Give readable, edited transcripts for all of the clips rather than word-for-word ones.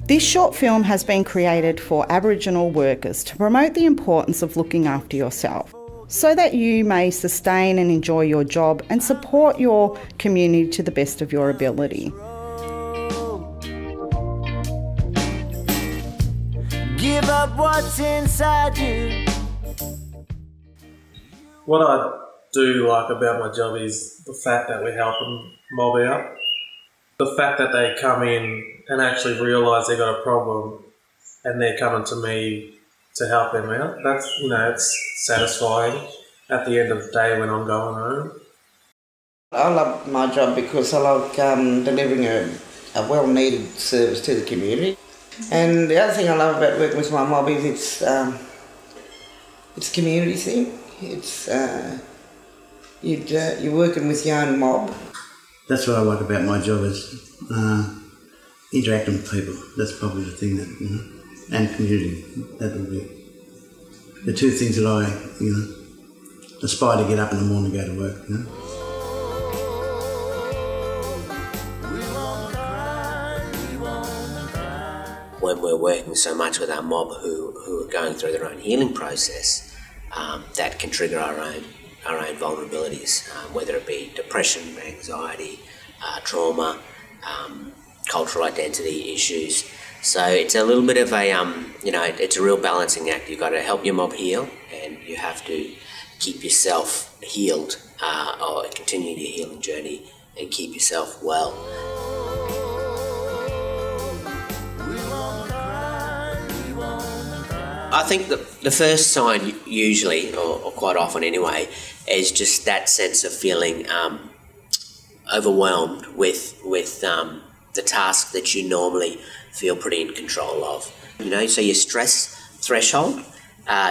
This short film has been created for Aboriginal workers to promote the importance of looking after yourself, so that you may sustain and enjoy your job and support your community to the best of your ability. Give up what's inside you. What I do like about my job is the fact that we help them mob out. The fact that they come in and actually realise they've got a problem and they're coming to me to help them out. That's, it's satisfying at the end of the day when I'm going home. I love my job because I like delivering a well-needed service to the community. And the other thing I love about working with my mob is it's a community thing. It's you're working with your own mob. That's what I like about my job is interacting with people. That's probably the thing that, and community. That would be the two things that I, aspire to get up in the morning and go to work. When we're working so much with our mob who are going through their own healing process, that can trigger our own vulnerabilities, whether it be depression, anxiety, trauma, cultural identity issues. So it's a little bit of a, it's a real balancing act. You've got to help your mob heal, and you have to keep yourself healed, or continue your healing journey and keep yourself well. I think the first sign usually, or quite often anyway, is just that sense of feeling overwhelmed with the task that you normally feel pretty in control of. So your stress threshold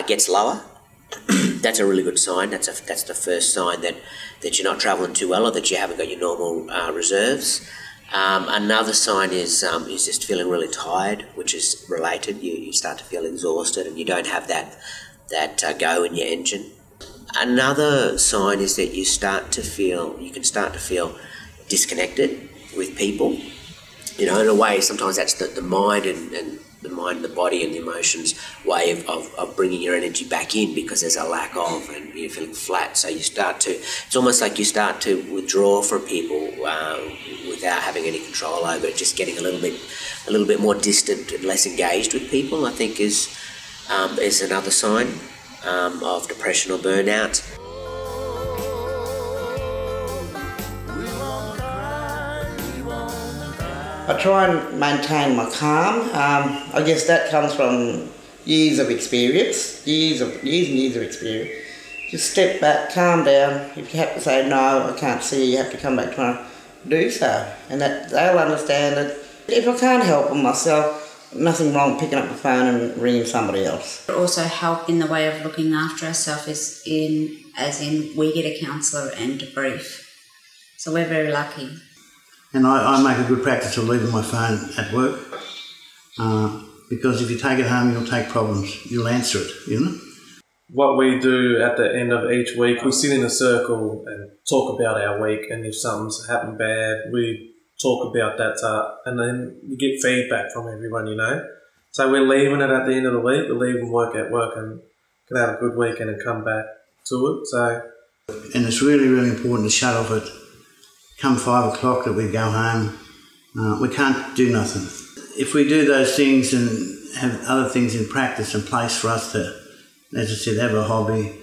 gets lower. That's a really good sign. That's the first sign that you're not travelling too well, or that you haven't got your normal reserves. Another sign is just feeling really tired, which is related. You start to feel exhausted and you don't have that go in your engine. Another sign is that you can start to feel disconnected with people. In a way, sometimes that's the mind and the mind, the body and the emotions way of bringing your energy back in, because there's a lack of, and you're feeling flat. So it's almost like you start to withdraw from people without having any control over it, just getting a little bit more distant and less engaged with people, I think is another sign of depression or burnout. I try and maintain my calm. I guess that comes from years of experience, years and years of experience. Just step back, calm down. If you have to say, no, I can't see you have to come back tomorrow, do so. And that they'll understand that if I can't help them myself, nothing wrong picking up the phone and ringing somebody else. Also help in the way of looking after ourselves as in we get a counsellor and debrief. So we're very lucky. And I make a good practice of leaving my phone at work, because if you take it home, you'll take problems. You'll answer it, What we do at the end of each week, we sit in a circle and talk about our week, and if something's happened bad, we talk about that, and then you get feedback from everyone, So we're leaving it at the end of the week, we're leaving work at work and can have a good weekend and come back to it. And it's really, really important to shut off it. Come 5 o'clock that we go home, we can't do nothing. If we do those things and have other things in practice and place for us to, as I said, have a hobby,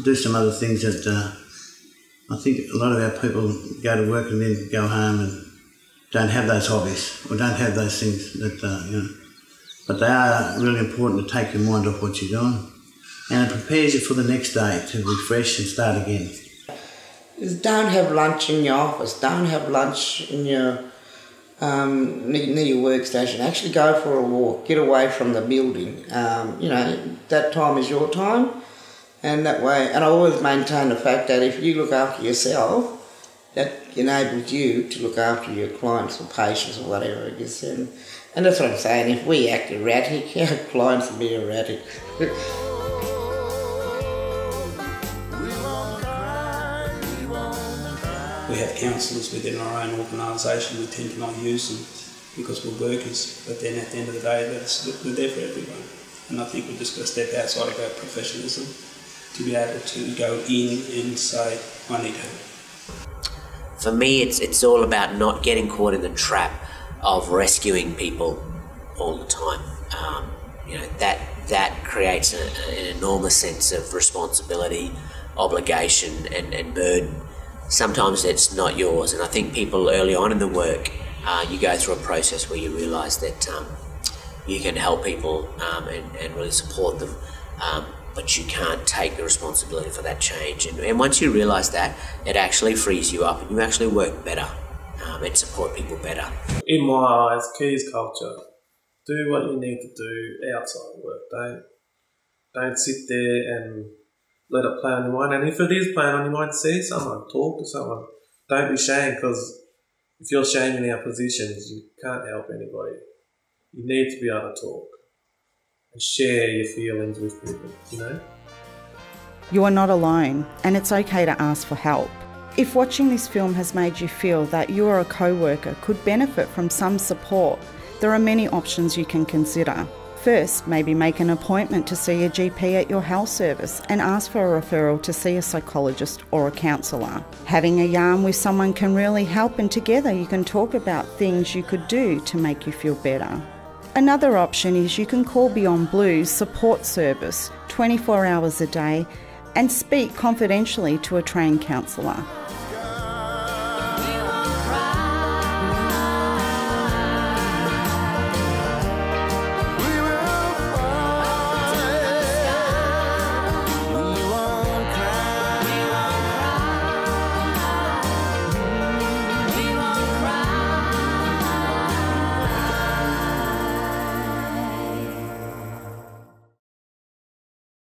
do some other things that I think a lot of our people go to work and then go home and don't have those hobbies or don't have those things that, But they are really important to take your mind off what you're doing, and it prepares you for the next day to refresh and start again. Don't have lunch in your office, don't have lunch in your near your workstation. Actually go for a walk, get away from the building. That time is your time, and that way, and I always maintain the fact that if you look after yourself, that enables you to look after your clients or patients or whatever it is. And that's what I'm saying, if we act erratic, our clients will be erratic. We have counsellors within our own organisation. We tend to not use them because we're workers, but then at the end of the day, we're there for everyone. And I think we've just got to step outside of our professionalism to be able to go in and say, I need help. For me, it's all about not getting caught in the trap of rescuing people all the time. That creates an enormous sense of responsibility, obligation and burden. Sometimes it's not yours, and I think people early on in the work, you go through a process where you realise that you can help people and really support them, but you can't take the responsibility for that change. And once you realise that, it actually frees you up and you actually work better and support people better. In my eyes, key is culture. Do what you need to do outside of work. Don't sit there and let it play on your mind. And if it is playing on your mind, see someone, talk to someone. Don't be ashamed, because if you're shaming our positions, you can't help anybody. You need to be able to talk and share your feelings with people, you know? You are not alone, and it's okay to ask for help. If watching this film has made you feel that you or a co-worker could benefit from some support, there are many options you can consider. First, maybe make an appointment to see a GP at your health service and ask for a referral to see a psychologist or a counsellor. Having a yarn with someone can really help, and together you can talk about things you could do to make you feel better. Another option is you can call Beyond Blue's support service 24 hours a day and speak confidentially to a trained counsellor.